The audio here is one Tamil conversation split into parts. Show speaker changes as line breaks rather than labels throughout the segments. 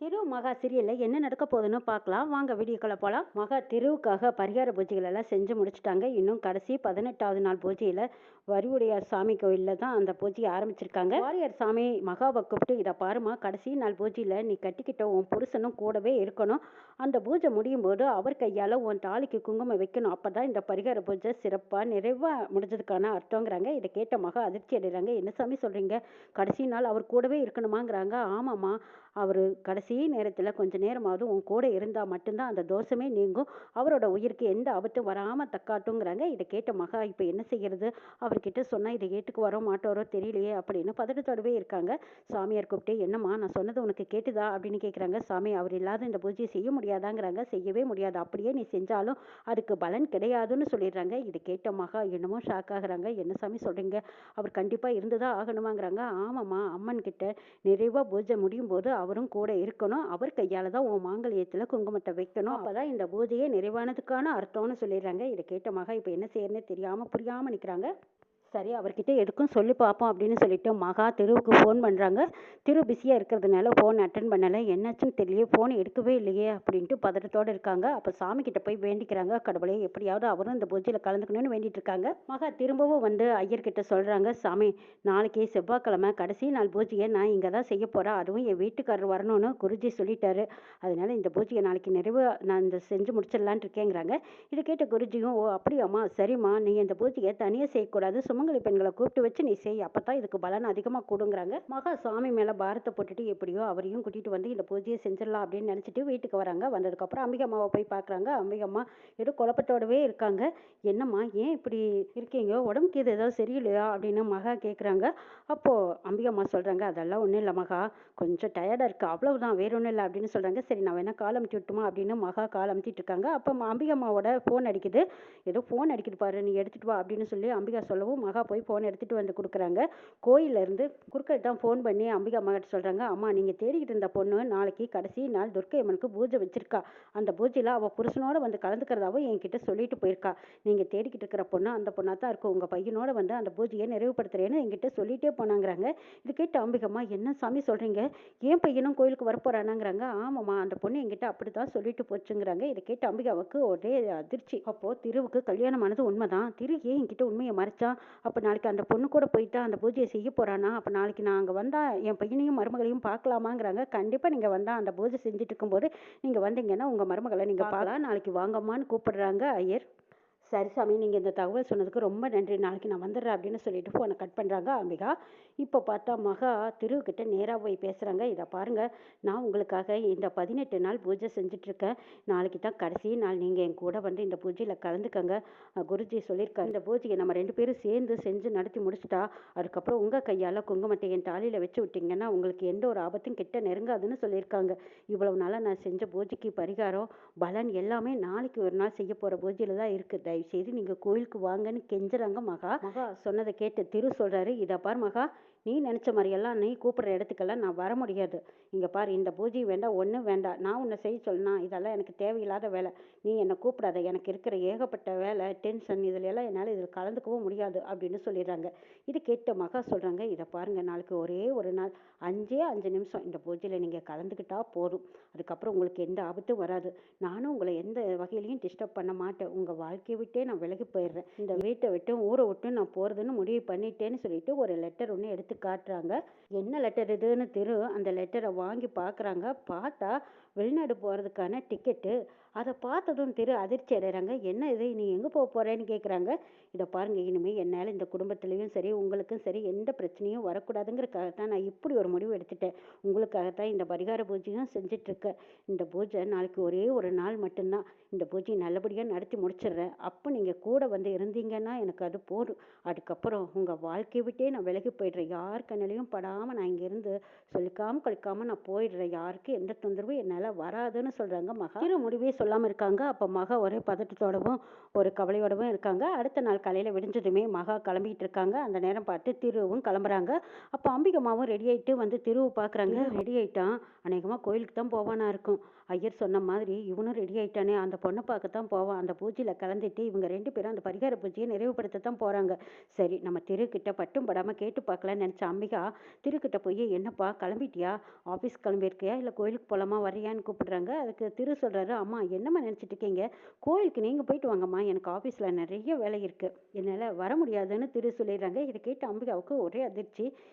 திரு மகா சீரியல்ல என்ன நடக்க போகுதுன்னு பார்க்கலாம் வாங்க வீடியோக்குள்ள போகலாம். மகா திருவுக்காக பரிகார பூஜைகள் எல்லாம் செஞ்சு முடிச்சுட்டாங்க. இன்னும் கடைசி 18வது நாள் பூஜையில் வரிவுடையார் சாமி கோயிலில் தான் அந்த பூஜையை ஆரம்பிச்சிருக்காங்க. வாரியார் சாமி மகாவை கூப்பிட்டு இதை பாருமா, கடைசி நாள் பூஜையில் நீ கட்டிக்கிட்ட உன் புருஷனும் கூடவே இருக்கணும். அந்த பூஜை முடியும் போது அவர் கையால் உன் தாலிக்கு குங்குமம் வைக்கணும். அப்போ தான் இந்த பரிகார பூஜை சிறப்பாக நிறைவாக முடிஞ்சதுக்கான அர்த்தங்கிறாங்க. இதை கேட்ட மகா அதிர்ச்சி அடைகிறாங்க. என்ன சாமி சொல்கிறீங்க, கடைசி நாள் அவர் கூடவே இருக்கணுமாங்கிறாங்க. ஆமாம்மா, அவர் கடைசி நேரத்தில் கொஞ்ச நேரமாவது உன் கூட இருந்தால் மட்டும்தான் அந்த தோஷமே நீங்கும், அவரோட உயிருக்கு எந்த ஆபத்தும் வராமல் தக்காட்டுங்கிறாங்க. இதை கேட்ட மகா இப்போ என்ன செய்கிறது, அவர்கிட்ட சொன்னால் இதை ஏற்றுக்கு வர மாட்டாரோ தெரியலையே அப்படின்னு பதட்டத்தோடவே இருக்காங்க. சாமியார் கூப்பிட்டு என்னம்மா நான் சொன்னது உனக்கு கேட்டுதா அப்படின்னு கேட்குறாங்க. சாமி, அவர் இல்லாத இந்த பூஜையை செய்ய முடியாதாங்கிறாங்க. செய்யவே முடியாது, அப்படியே நீ செஞ்சாலும் அதுக்கு பலன் கிடையாதுன்னு சொல்லிடுறாங்க. இதை கேட்ட மகா என்னமோ ஷாக் ஆகுறாங்க. என்ன சாமி சொல்கிறீங்க, அவர் கண்டிப்பாக இருந்துதான் ஆகணுமாங்கிறாங்க. ஆமாம்மா, அம்மன் கிட்ட நிறைவாக பூஜை முடியும் போது அவரும் கூட இருக்கணும். அவர் கையால் தான் உன் மாங்கல்யத்தில் குங்குமத்தை வைக்கணும். அப்போதான் இந்த பூஜையே நிறைவானதுக்கான அர்த்தம்னு சொல்லிடுறாங்க. இதை கேட்ட மகா இப்போ என்ன செய்யறதுன்னு தெரியாமல் புரியாமல் நிற்கிறாங்க. சரி, அவர்கிட்ட எதுக்கும் சொல்லி பார்ப்போம் அப்படின்னு சொல்லிட்டு மகா திருவுக்கு ஃபோன் பண்ணுறாங்க. திரு பிஸியாக இருக்கிறதுனால ஃபோன் அட்டன் பண்ணலை. என்னாச்சுன்னு தெரியலையே, ஃபோன் எடுக்கவே இல்லையே அப்படின்ட்டு பதட்டத்தோடு இருக்காங்க. அப்போ சாமி கிட்ட போய் வேண்டிக்கிறாங்க. கடவுளே, எப்படியாவது அவரும் இந்த பூஜையில் கலந்துக்கணும்னு வேண்டிட்டு இருக்காங்க. மகா திரும்பவும் வந்து ஐயர்கிட்ட சொல்கிறாங்க. சாமி, நாளைக்கு செவ்வாய்க்கிழமை கடைசி நாள் பூஜையை நான் இங்கே தான் செய்ய போகிறேன். அதுவும் என் வீட்டுக்காரர் வரணும்னு குருஜி சொல்லிட்டாரு. அதனால இந்த பூஜையை நாளைக்கு நிறைவு நான் இந்த செஞ்சு முடிச்சிடலான் இருக்கேங்கிறாங்க. இதை கேட்ட குருஜியும், ஓ அப்படியாம்மா, சரிம்மா, நீ இந்த பூஜையை தனியாக செய்யக்கூடாது, சுமங்கலி பெண்களை கூப்பிட்டு வச்சு நீ செய், அப்பதான் இதுக்கு பலன் அதிகமாக கூடுங்கிறாங்க. மகா சாமி மேலே பாரத்தை போட்டுட்டு எப்படியோ அவரையும் கூட்டிகிட்டு வந்து இந்த பூஜையை செஞ்சிடலாம் அப்படின்னு நினச்சிட்டு வீட்டுக்கு வராங்க. வந்ததுக்கப்புறம் அம்பிகம்மாவை போய் பார்க்குறாங்க. அம்பிகம்மா ஏதோ குழப்பத்தோடவே இருக்காங்க. என்னம்மா, ஏன் இப்படி இருக்கீங்க, உடம்புக்கு இது ஏதாவது சரியில்லையா அப்படின்னு மகா கேட்குறாங்க. அப்போது அம்பிகம்மா சொல்கிறாங்க, அதெல்லாம் ஒன்றும் இல்லை மகா, கொஞ்சம் டயர்டாக இருக்குது, அவ்வளவுதான், வேற ஒன்றும் இல்லை அப்படின்னு சொல்கிறாங்க. சரி, நான் வேணா கால் அமுத்தி விட்டுமா அப்படின்னு மகா கால் அமுத்திட்டு இருக்காங்க. அப்போ அம்பிகம்மாவோட ஃபோன் அடிக்குது. ஏதோ ஃபோன் அடிக்குது பாரு, நீ எடுத்துகிட்டு வா அப்படின்னு சொல்லி அம்பிகா சொல்லவும் மகா போய் ஃபோன் எடுத்துகிட்டு வந்து கொடுக்குறாங்க. கோயிலேருந்து குறுக்கள் தான் ஃபோன் பண்ணி அம்பிகா அம்மா கிட்ட சொல்கிறாங்க. அம்மா, நீங்கள் தேடிக்கிட்டு இருந்த பொண்ணு நாளைக்கு கடைசி நாள் துர்க்கை அம்மனுக்கு பூஜை வச்சிருக்கா. அந்த பூஜையில் அவள் புருஷனோட வந்து கலந்துக்கிறதாவும் என்கிட்ட சொல்லிட்டு போயிருக்கா. நீங்கள் தேடிக்கிட்டு இருக்கிற பொண்ணு அந்த பொண்ணாக தான் இருக்கும். உங்கள் பையனோட வந்து அந்த பூஜையை நிறைவுபடுத்துறேன்னு என்கிட்ட சொல்லிட்டே போனாங்கிறாங்க. இது கேட்டு அம்பிகம்மா, என்ன சாமி சொல்கிறீங்க, ஏன் பையனும் கோயிலுக்கு வரப்போறானாங்கிறாங்க. ஆமாம்மா, அந்த பொண்ணு என்கிட்ட அப்படி தான் சொல்லிட்டு போச்சுங்கிறாங்க. இதை கேட்டு அம்பிகாவுக்கு ஒரே அதிர்ச்சி. அப்போது திருவுக்கு கல்யாணமானது உண்மைதான், திரு ஏன் என்கிட்ட உண்மையை மறைச்சான், அப்போ நாளைக்கு அந்த பொண்ணு கூட போயிட்டா அந்த பூஜையை செய்ய போகிறானா, அப்போ நாளைக்கு நான் அங்கே வந்தால் என் பையனையும் மருமகளையும் பார்க்கலாமாங்கிறாங்க. கண்டிப்பாக நீங்கள் வந்தால் அந்த பூஜை செஞ்சுட்டு இருக்கும்போது நீங்கள் வந்தீங்கன்னா உங்கள் மருமகளை நீங்கள் பார்க்கலாம், நாளைக்கு வாங்கம்மான்னு கூப்பிடுறாங்க ஐயர். சரி சாமி, நீங்கள் இந்த தகவல் சொன்னதுக்கு ரொம்ப நன்றி, நாளைக்கு நான் வந்துடுறேன் அப்படின்னு சொல்லிட்டு ஃபோனை கட் பண்ணுறாங்க அம்பிகா. இப்போ பார்த்தா மகா திருவுக்கிட்ட நேராக போய் பேசுகிறாங்க. இதை பாருங்கள், நான் உங்களுக்காக இந்த 18 நாள் பூஜை செஞ்சிட்ருக்கேன். நாளைக்கு தான் கடைசி நாள், நீங்கள் என் கூட வந்து இந்த பூஜையில் கலந்துக்கங்க. குருஜி சொல்லியிருக்காங்க, இந்த பூஜையை நம்ம 2 பேரும் சேர்ந்து செஞ்சு நடத்தி முடிச்சுட்டா அதுக்கப்புறம் உங்கள் கையால் குங்குமத்தை என் தாலியில் வச்சு விட்டிங்கன்னா உங்களுக்கு எந்த ஒரு ஆபத்தும் கிட்ட நெருங்காதுன்னு சொல்லியிருக்காங்க. இவ்வளவு நாளாக நான் செஞ்ச பூஜைக்கு பரிகாரம் பலன் எல்லாமே நாளைக்கு ஒரு நாள் செய்ய போகிற பூஜையில் தான் இருக்குது. தயவுசெய்து நீங்கள் கோயிலுக்கு வாங்கன்னு கெஞ்சுறாங்க மகா. மகா சொன்னதை கேட்டு திரு சொல்கிறாரு, இதை பார் மகா, நீ நினச்ச மாதிரியெல்லாம் நீ கூப்பிட்ற இடத்துக்கெல்லாம் நான் வர முடியாது. இங்கே பார், இந்த பூஜை வேண்டாம், ஒன்றும் வேண்டாம், நான் உன்னை செய்ய சொன்னா இதெல்லாம் எனக்கு தேவையில்லாத வேலை, நீ என்னை கூப்பிடாத, எனக்கு இருக்கிற ஏகப்பட்ட வேலை டென்ஷன் இதிலெல்லாம் என்னால் இதில் கலந்துக்கவும் முடியாது அப்படின்னு சொல்லிடுறாங்க. இது கேட்ட மகா சொல்கிறாங்க, இதை பாருங்கள், நாளைக்கு ஒரே ஒரு நாள் 5 நிமிஷம் இந்த பூஜையில் நீங்கள் கலந்துக்கிட்டா போதும், அதுக்கப்புறம் உங்களுக்கு எந்த ஆபத்தும் வராது, நானும் உங்களை எந்த வகையிலையும் டிஸ்டர்ப் பண்ண மாட்டேன், உங்கள் வாழ்க்கையை விட்டே நான் விலகி போயிடுறேன், இந்த வீட்டை விட்டு ஊரை விட்டு நான் போகிறதுன்னு முடிவு பண்ணிட்டேன்னு சொல்லிட்டு ஒரு லெட்டர் ஒன்று எடுத்து காட்டுறாங்க. என்ன லெட்டர் இதுன்னு திரு அந்த லெட்டரை வாங்கி பார்க்குறாங்க. பார்த்தா வெளிநாடு போகிறதுக்கான டிக்கெட்டு. அதை பார்த்ததும் திரு அதிர்ச்சி அடைகிறாங்க. என்ன இது, நீ எங்கே போக போகிறேன்னு கேட்குறாங்க. இதை பாருங்கள், இனிமேல் என்னால் இந்த குடும்பத்துலேயும் சரி உங்களுக்கும் சரி எந்த பிரச்சனையும் வரக்கூடாதுங்கிறதுக்காகத்தான் நான் இப்படி ஒரு முடிவு எடுத்துட்டேன். உங்களுக்காகத்தான் இந்த பரிகார பூஜையும் செஞ்சிட்ருக்கேன். இந்த பூஜை நாளைக்கு ஒரே ஒரு நாள் மட்டும்தான், இந்த பூஜையை நல்லபடியாக நடத்தி முடிச்சிடுறேன். அப்போ நீங்கள் கூட வந்து இருந்தீங்கன்னா எனக்கு அது போதும். அதுக்கப்புறம் உங்கள் வாழ்க்கையை விட்டே நான் விலகி போயிடுறேன். யார் கண்ணிலையும் படாமல் நான் இங்கேருந்து சொல்லிக்காமல் கொலிக்காமல் நான் போயிடுறேன். யாருக்கும் எந்த தொந்தரவும் என்னால் வராதுன்னு சொல்கிறாங்க மகா. திரு முடிவே சொல்லாமல் இருக்காங்க. அப்போ மகா ஒரே பதட்டத்தோடவும் ஒரு கவலையோடவும் இருக்காங்க. அடுத்த நாள் காலையில் விடிஞ்சதுமே மகா கிளம்பிட்டு இருக்காங்க. அந்த நேரம் பார்த்து திருவும் கிளம்புறாங்க. அப்போ அம்பிகம்மாவும் ரெடி ஆகிட்டு வந்து திருவு பார்க்குறாங்க. ரெடி ஆகிட்டான், அநேகமாக கோயிலுக்கு தான் போவானா இருக்கும். ஐயர் சொன்ன மாதிரி இவனும் ரெடி ஆகிட்டானே, அந்த பொண்ணை பார்க்க தான் போவான். அந்த பூஜையில் கலந்துட்டு இவங்க 2 பேரும் அந்த பரிகார பூஜையை நிறைவுபடுத்த தான் போகிறாங்க. சரி, நம்ம திருக்கிட்ட பட்டும் படாமல் கேட்டு பார்க்கலான்னு நினச்ச அம்பிகா திருக்கிட்ட போய், என்னப்பா கிளம்பிட்டியா, ஆஃபீஸ் கிளம்பியிருக்கியா, இல்லை கோயிலுக்கு போகலாமா, வரியான்னு கூப்பிடுறாங்க. அதுக்கு திரு சொல்கிறாரு, அம்மா என்னம்மா நினச்சிட்டு இருக்கீங்க, கோயிலுக்கு நீங்கள் போயிட்டு வாங்கம்மா, எனக்கு ஆஃபீஸில் நிறைய வேலை இருக்குது, என்னால் வர முடியாதுன்னு திரு சொல்லிடுறாங்க. இதை கேட்டு அம்பிகாவுக்கு ஒரே அதிர்ச்சி.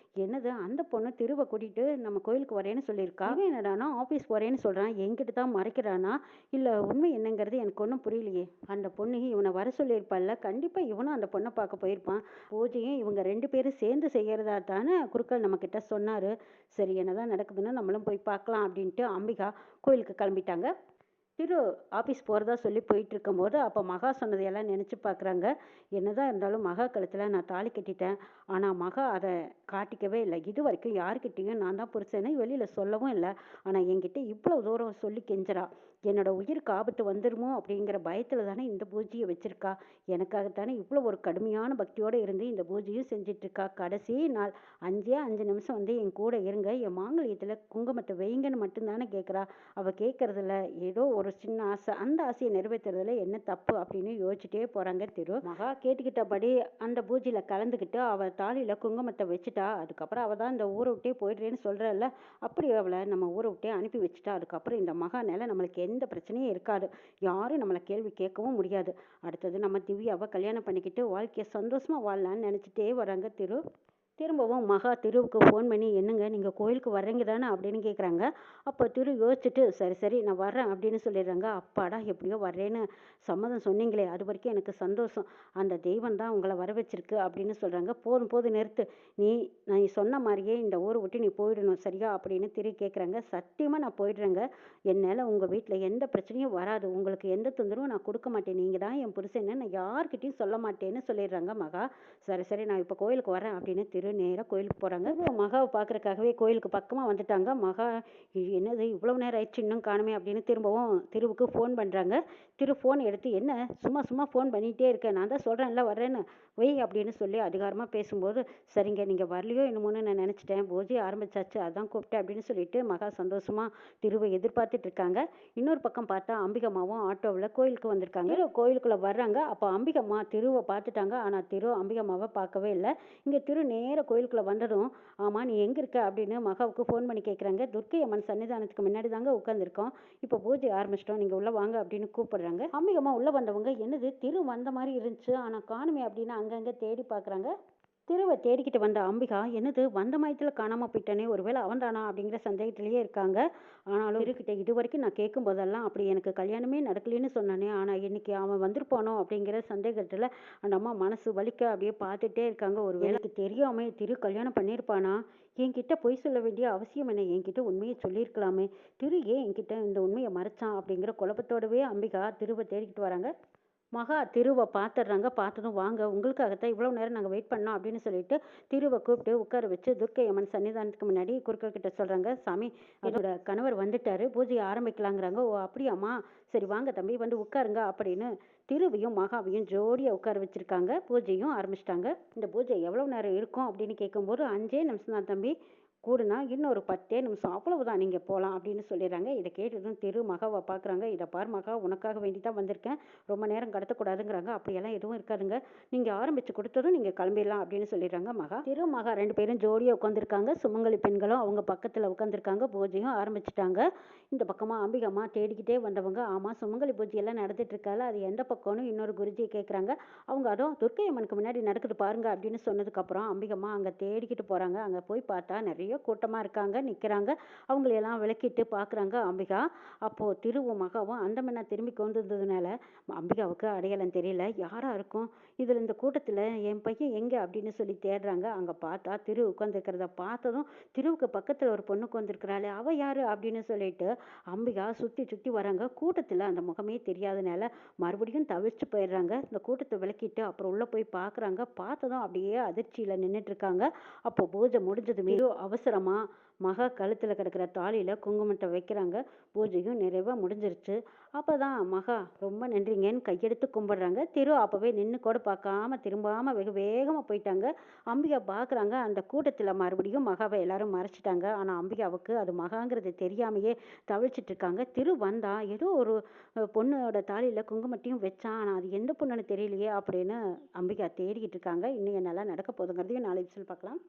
என்னது, அந்த பொண்ணு திருவை கூட்டிகிட்டு நம்ம கோயிலுக்கு வரேன்னு சொல்லியிருக்கா, இவன் என்னடானா ஆஃபீஸ் போகிறேன்னு சொல்கிறான், என்கிட்ட தான் மறைக்கிறானா, இல்லை உண்மை என்னங்கிறது எனக்கு ஒன்றும் புரியலையே. அந்த பொண்ணு இவனை வர சொல்லியிருப்பாள்ல, கண்டிப்பாக இவனும் அந்த பொண்ணை பார்க்க போயிருப்பான். பூஜையும் இவங்க 2 பேரும் சேர்ந்து செய்கிறதா தானே குருக்கள் நம்மக்கிட்ட சொன்னார். சரி, என்னதான் நடக்குதுன்னு நம்மளும் போய் பார்க்கலாம் அப்படின்ட்டு அம்பிகா கோயிலுக்கு கிளம்பிட்டாங்க. திரு ஆஃபீஸ் போகிறதா சொல்லி போயிட்டு இருக்கும்போது அப்போ மகா சொன்னதையெல்லாம் நினச்சி பார்க்குறாங்க. என்னதான் இருந்தாலும் மகா கழுத்தில் நான் தாலி கட்டிட்டேன், ஆனால் மகா அதை காட்டிக்கவே இல்லை. இது வரைக்கும் யாருக்கிட்டேயும் நான் தான் புருஷனை வெளியில் சொல்லவும் இல்லை. ஆனால் என்கிட்ட இவ்வளோ தூரம் சொல்லி கெஞ்சுறா. என்னோட உயிருக்கு ஆபத்து வந்துடுமோ அப்படிங்கிற பயத்தில் தானே இந்த பூஜையை வச்சுருக்கா. எனக்காகத்தானே இவ்வளோ ஒரு கடுமையான பக்தியோடு இருந்து இந்த பூஜையும் செஞ்சிட்ருக்கா. கடைசி நாள் 5 நிமிஷம் வந்து என் கூட இருங்க, என் மாங்கல்யத்தில் குங்குமத்தை வைங்கன்னு மட்டும்தானே கேட்குறா. அவள் கேட்குறதில்ல ஏதோ ஒரு சின்ன ஆசை, அந்த ஆசையை நிறைவேற்றுறதுல என்ன தப்பு அப்படின்னு யோசிச்சுட்டே போகிறாங்க திரு. மகா கேட்டுக்கிட்டபடி அந்த பூஜையில் கலந்துக்கிட்டு அவள் தாலியில் குங்குமத்தை வச்சுட்டா. அதுக்கப்புறம் அவள் தான் இந்த ஊரை விட்டே போயிடுறேன்னு சொல்கிறல்ல, அப்படி அவளை நம்ம ஊரை விட்டே அனுப்பி வச்சுட்டா. அதுக்கப்புறம் இந்த மகானால நம்மளுக்கு எந்த பிரச்சனையும் இருக்காது, யாரும் நம்மளை கேள்வி கேட்கவும் முடியாது. அடுத்தது நம்ம திவ்யாவை கல்யாணம் பண்ணிக்கிட்டு வாழ்க்கையை சந்தோஷமாக வாழலான்னு நினச்சிட்டே வராங்க திரு. திரும்பவும் மகா திருவுக்கு ஃபோன் பண்ணி, என்னங்க நீங்கள் கோயிலுக்கு வர்றீங்க தானே அப்படின்னு கேட்குறாங்க. அப்போ திரு யோசிச்சுட்டு, சரி சரி நான் வர்றேன் அப்படின்னு சொல்லிடுறாங்க. அப்பாடா எப்படியோ வர்றேன்னு சம்மதம் சொன்னீங்களே, அது வரைக்கும் எனக்கு சந்தோஷம், அந்த தெய்வம் தான் உங்களை வர வச்சிருக்கு அப்படின்னு சொல்கிறாங்க. போதும் போது நிறுத்து, நீ சொன்ன மாதிரியே இந்த ஊரை விட்டு நீ போயிடணும் சரியா அப்படின்னு திரு கேட்குறாங்க. சத்தியமாக நான் போயிடுறேங்க, என்னால் உங்கள் வீட்டில் எந்த பிரச்சனையும் வராது, உங்களுக்கு எந்த தொந்தரவும் நான் கொடுக்க மாட்டேன், நீங்கள் தான் என் புருஷன்னு நான் யார்கிட்டையும் சொல்ல மாட்டேன்னு சொல்லிடுறாங்க மகா. சரி சரி நான் இப்போ கோயிலுக்கு வரேன் அப்படின்னு திரு நேராக கோயிலுக்கு போகிறாங்க. மகாவை பார்க்குறக்காகவே கோயிலுக்கு பக்கமாக வந்துட்டாங்க. மகா என்னது இவ்வளோ நேரம் ஆயிடுச்சு இன்னும் காணுமே அப்படின்னு திரும்பவும் திருவுக்கு ஃபோன் பண்ணுறாங்க. திரு ஃபோன் எடுத்து, என்ன சும்மா சும்மா ஃபோன் பண்ணிகிட்டே இருக்கேன், நான் தான் சொல்கிறேன்ல வர்றேன்னு வை அப்படின்னு சொல்லி அதிகாரமாக பேசும்போது, சரிங்க நீங்கள் வரலையோ என்னமோன்னு நான் நினச்சிட்டேன், பூஜை ஆரம்பிச்சாச்சு அதான் கூப்பிட்டேன் அப்படின்னு சொல்லிட்டு மகா சந்தோஷமாக திருவை எதிர்பார்த்துட்டு இருக்காங்க. இன்னொரு பக்கம் பார்த்தா அம்பிகம்மாவும் ஆட்டோவில் கோயிலுக்கு வந்திருக்காங்க. கோயிலுக்குள்ளே வர்றாங்க. அப்போ அம்பிகம்மா திருவை பார்த்துட்டாங்க. ஆனால் திரு அம்பிகம்மாவை பார்க்கவே இல்லை. இங்கே திரு நேராக கோயிலுக்குள்ளே வந்ததும், ஆமாம் நீ எங்கே இருக்க அப்படின்னு மகாவுக்கு ஃபோன் பண்ணி கேட்குறாங்க. துர்க்கை அம்மன் சன்னிதானத்துக்கு முன்னாடி தாங்க உட்காந்துருக்கோம், இப்போ பூஜை ஆரம்பிச்சிட்டோம், நீங்கள் உள்ளே வாங்க அப்படின்னு கூப்பிடுறாங்க. அம்பிகம்மா உள்ளே வந்தவங்க, என்னது திரு வந்த மாதிரி இருந்துச்சு ஆனால் காணுமே அப்படின்னு அங்கங்கே தேடி பார்க்குறாங்க. திருவை தேடிக்கிட்டு வந்த அம்பிகா, என்னது வந்த மயத்தில் காணாமல் போயிட்டானே, ஒருவேளை அவன் தானா அப்படிங்கிற சந்தேகத்திலேயே இருக்காங்க. ஆனாலும் திருக்கிட்ட இது வரைக்கும் நான் கேட்கும் போதெல்லாம் அப்படி எனக்கு கல்யாணமே நடக்கலைன்னு சொன்னானே, ஆனால் இன்னைக்கு அவன் வந்திருப்பானோ அப்படிங்கிற சந்தேகத்தில் அந்த அம்மா மனசு வலிக்க அப்படியே பார்த்துட்டே இருக்காங்க. ஒரு வேளைக்கு தெரியாமே திரு கல்யாணம் பண்ணியிருப்பானா, என்கிட்ட பொய் சொல்ல வேண்டிய அவசியம் என்ன, என்கிட்ட உண்மையை சொல்லியிருக்கலாமே, திரு ஏன் என்கிட்ட இந்த உண்மையை மறைச்சான் அப்படிங்கிற குழப்பத்தோடவே அம்பிகா திருவை தேடிக்கிட்டு வராங்க. மகா திருவை பார்த்துடுறாங்க. பார்த்ததும், வாங்க உங்களுக்காகத்தான் இவ்வளோ நேரம் நாங்கள் வெயிட் பண்ணோம் அப்படின்னு சொல்லிட்டு திருவை கூப்பிட்டு உட்கார வச்சு துர்க்கை அம்மன் சன்னிதானத்துக்கு முன்னாடி குருக்கள் கிட்ட சொல்கிறாங்க. சாமி, அதோட கணவர் வந்துட்டாரு, பூஜையை ஆரம்பிக்கலாங்கிறாங்க. ஓ அப்படியாம்மா, சரி வாங்க தம்பி வந்து உட்காருங்க அப்படின்னு திருவையும் மகாவையும் ஜோடியாக உட்கார வச்சுருக்காங்க. பூஜையும் ஆரம்பிச்சிட்டாங்க. இந்த பூஜை எவ்வளோ நேரம் இருக்கும் அப்படின்னு கேட்கும்போது, 5 நிமிஷம் தான் தம்பி, கூடுனா இன்னொரு 10 நிமிஷம் அவ்வளவுதான், நீங்கள் போகலாம் அப்படின்னு சொல்லிடுறாங்க. இதை கேட்டதும் திரு மகாவை பார்க்குறாங்க. இதை பார் மகா, உனக்காக வேண்டி தான் வந்திருக்கேன், ரொம்ப நேரம் கடத்தக்கூடாதுங்கிறாங்க. அப்படியெல்லாம் எதுவும் இருக்காதுங்க, நீங்கள் ஆரம்பித்து கொடுத்ததும் நீங்கள் கிளம்பிடலாம் அப்படின்னு சொல்லிடுறாங்க மகா. திரு மகா 2 பேரும் ஜோடியாக உட்காந்துருக்காங்க. சுமங்கலி பெண்களும் அவங்க பக்கத்தில் உட்காந்துருக்காங்க. பூஜையும் ஆரம்பிச்சிட்டாங்க. இந்த பக்கமாக அம்பிகம்மா தேடிக்கிட்டே வந்தவங்க, ஆமாம் சுமங்கலி பூஜையெல்லாம் நடந்துட்டு இருக்கால, அது எந்த பக்கம்னு இன்னொரு குருஜியை கேட்குறாங்க. அவங்க அதுவும் துர்க்கை அம்மனுக்கு முன்னாடி நடக்குது பாருங்க அப்படின்னு சொன்னதுக்கப்புறம் அம்பிகம்மா அங்கே தேடிக்கிட்டு போகிறாங்க. அங்கே போய் பார்த்தா நிறைய கூட்டமாக இருக்காங்க, நிற்கிறாங்க. அவங்களையெல்லாம் விளக்கிட்டு பார்க்குறாங்க அம்பிகா. அப்போது திருவும் மகாவும் அந்த மண்ணா திரும்பி கொண்டு வந்ததுனால அம்பிகாவுக்கு அடையாளம் தெரியல, யாராக இருக்கும் இதில், இந்த கூட்டத்தில் என் பையன் எங்கே அப்படின்னு சொல்லி தேடுறாங்க. அங்கே பார்த்தா திரு உட்காந்துருக்கிறத பார்த்ததும், திருவுக்கு பக்கத்தில் ஒரு பொண்ணு உட்காந்துருக்கிறாளே அவள் யார் அப்படின்னு சொல்லிட்டு அம்பிகா சுற்றி சுற்றி வராங்க. கூட்டத்தில் அந்த முகமே தெரியாதனால மறுபடியும் தவிர்த்து போயிடுறாங்க. இந்த கூட்டத்தை விளக்கிட்டு அப்புறம் உள்ளே போய் பார்க்குறாங்க. பார்த்ததும் அப்படியே அதிர்ச்சியில் நின்றுட்டு இருக்காங்க. அப்போ பூஜை முடிஞ்சதுமே அவசர அவசரமாக மகா கழுத்தில் கிடக்கிற தாலியில் குங்குமத்தை வைக்கிறாங்க. பூஜையும் நிறைவாக முடிஞ்சிருச்சு. அப்போ தான் மகா ரொம்ப நன்றிங்கன்னு கையெடுத்து கும்பிடுறாங்க. திரு அப்போவே நின்று கூட பார்க்காம திரும்பாமல் வெகு வேகமாக போயிட்டாங்க. அம்பிகா பார்க்குறாங்க. அந்த கூட்டத்தில் மறுபடியும் மகாவை எல்லாரும் மறைச்சிட்டாங்க. ஆனால் அம்பிகாவுக்கு அது மகாங்கிறது தெரியாமையே தவிச்சிட்டு இருக்காங்க. திரு வந்தா ஏதோ ஒரு பொண்ணோட தாலியில் குங்குமத்தையும் வச்சான். ஆனால் அது எந்த பொண்ணுன்னு தெரியலையே அப்படின்னு அம்பிகா தேடிக்கிட்டு இருக்காங்க. இன்னும் என்னெல்லாம் நடக்க போகுதுங்கிறதையும் நாளை எபிசோட் பார்க்கலாம்.